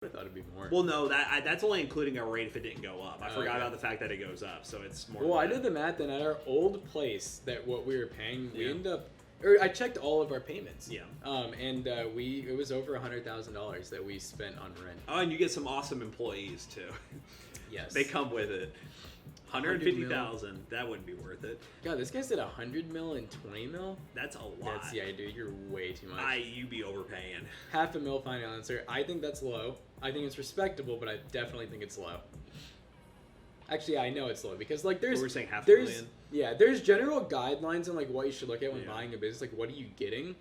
I thought it'd be more. Well, no, that's only including our rate if it didn't go up. I forgot about the fact that it goes up, so it's more. Well, I did the math, and at our old place, that what we were paying, we ended up. Or I checked all of our payments. Yeah. And it was over $100,000 that we spent on rent. Oh, and you get some awesome employees too. Yes. They come with it. 150,000. That wouldn't be worth it. God, this guy said 100 mil and 20 mil. That's a lot. Dude, you're way too much. You be overpaying. $500,000 financer. I think that's low. I think it's respectable, but I definitely think it's low. Actually, I know it's low because there's. We're saying $500,000. Yeah, there's general guidelines on what you should look at when buying a business. Like, what are you getting?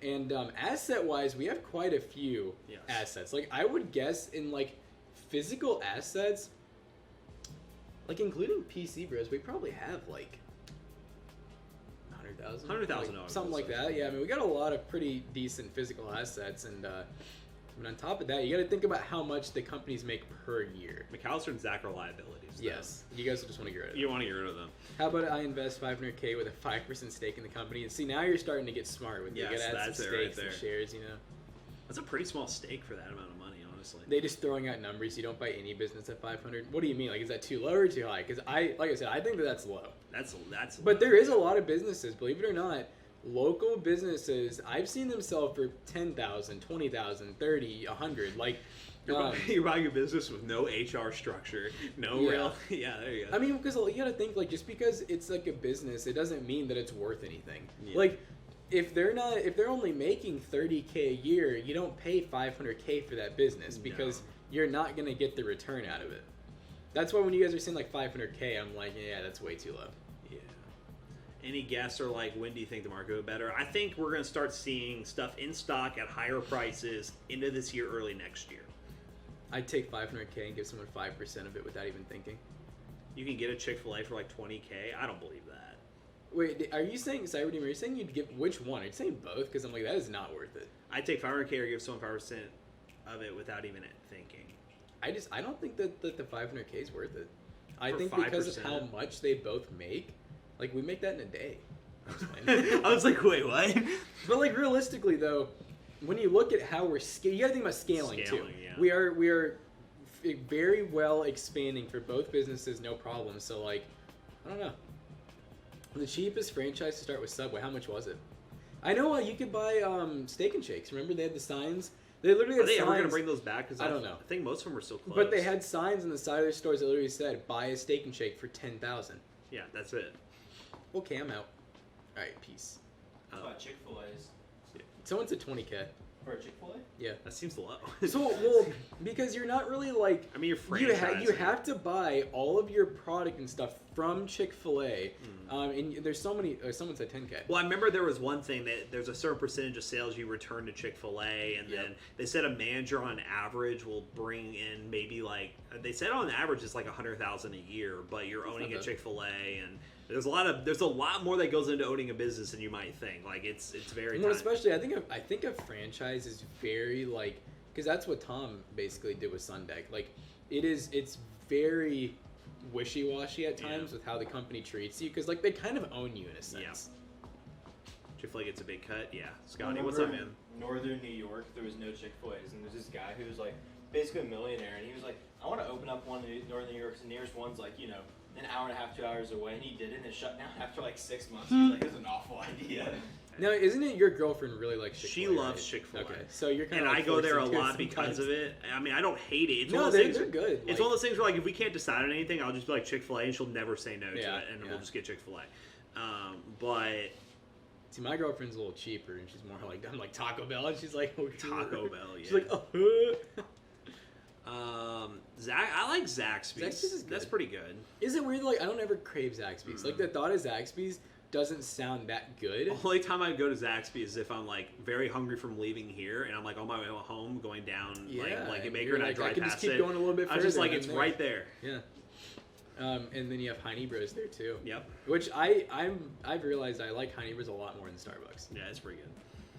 And asset wise, we have quite a few assets. I would guess in physical assets, including PC Bros, we probably have $100,000. $100,000. Something like that. Yeah, I mean, we got a lot of pretty decent physical assets, and on top of that, you got to think about how much the companies make per year. McAllister and Zach are liabilities. Yes, you guys just want to get rid of them. You want to get rid of them. How about I invest $500,000 with a 5% stake in the company? And see, now you're starting to get smart with you got to add some stakes and shares. That's a pretty small stake for that amount of money, honestly. They just throwing out numbers. You don't buy any business at 500. What do you mean? Is that too low or too high? Because like I said, I think that's low. That's. But low. there is a lot of businesses, believe it or not. Local businesses, I've seen them sell for $10,000, $20,000, $30,000, $100,000. You're buying a business with no HR structure, real. Yeah, there you go. I mean, because you got to think just because it's a business, it doesn't mean that it's worth anything. Yeah. If they're only making $30,000 a year, you don't pay $500,000 for that business because you're not gonna get the return out of it. That's why when you guys are saying $500,000, I'm yeah, that's way too low. Yeah. Any guess or when do you think the market will be better? I think we're going to start seeing stuff in stock at higher prices into this year, early next year. I'd take $500,000 and give someone 5% of it without even thinking. You can get a Chick-fil-A for $20,000. I don't believe that. Wait, are you saying Cyber Demon? Are you saying you'd give which one? Are you saying both? Because I'm that is not worth it. I'd take $500,000 or give someone 5% of it without even thinking. I don't think that the $500,000 is worth it. I think 5%. Because of how much they both make. We make that in a day. I was like, wait, what? But realistically though, when you look at how we're you gotta think about scaling too. Yeah. We are very well expanding for both businesses, no problem. So I don't know. The cheapest franchise to start was Subway. How much was it? I know you could buy Steak and Shakes. Remember they had the signs. They literally had signs. Are they ever gonna bring those back? Because I don't know. I think most of them are still closed. But they had signs on the side of their stores that literally said, "Buy a Steak and Shake for $10,000." Yeah, that's it. Okay, I'm out. All right, peace. Chick-fil-A's. Someone said $20,000. For a Chick-fil-A? Yeah. That seems low. So, because you're not really I mean, you're franchising. You have to buy all of your product and stuff from Chick-fil-A. And there's so many. Someone said $10,000. Well, I remember there was one thing that there's a certain percentage of sales you return to Chick-fil-A, and then they said a manager on average will bring in maybe they said on average it's $100,000 a year, but you're owning a Chick-fil-A, and there's a lot more that goes into owning a business than you might think. It's very. Well, especially I think a franchise is very because that's what Tom basically did with Sundeck. It's very wishy-washy at times with how the company treats you because they kind of own you in a sense. Yeah. Chick-fil-A gets a big cut. Yeah. Scotty, what's up, man? Northern New York, there was no Chick-fil-A's, and there's this guy who was basically a millionaire, and he was I want to open up one in Northern New York. The nearest one's an hour and a half, 2 hours away, and he did it, and it shut down after 6 months. He was this is an awful idea. Now, isn't it your girlfriend really likes Chick-fil-A? She loves Chick-fil-A. Okay, so you're kind of. And I go there a lot because of it. I mean, I don't hate it. It's one of those things. They're good. It's one of those things where if we can't decide on anything, I'll just be Chick-fil-A, and she'll never say no to it, and we'll just get Chick-fil-A. But see, my girlfriend's a little cheaper, and she's more I'm Taco Bell, and she's oh, Taco Bell. Yeah. She's oh. I like Zaxby's. Zaxby's is good. That's pretty good. Is it weird? I don't ever crave Zaxby's. The thought of Zaxby's doesn't sound that good. The only time I go to Zaxby's is if I'm very hungry from leaving here, and I'm on my way home, going down a Baker, and I drive can past just keep going a little bit further. I'm just it's right there. Yeah. And then you have Heine Bros there too. Yep. Which I've realized I like Heine Bros a lot more than Starbucks. Yeah, it's pretty good.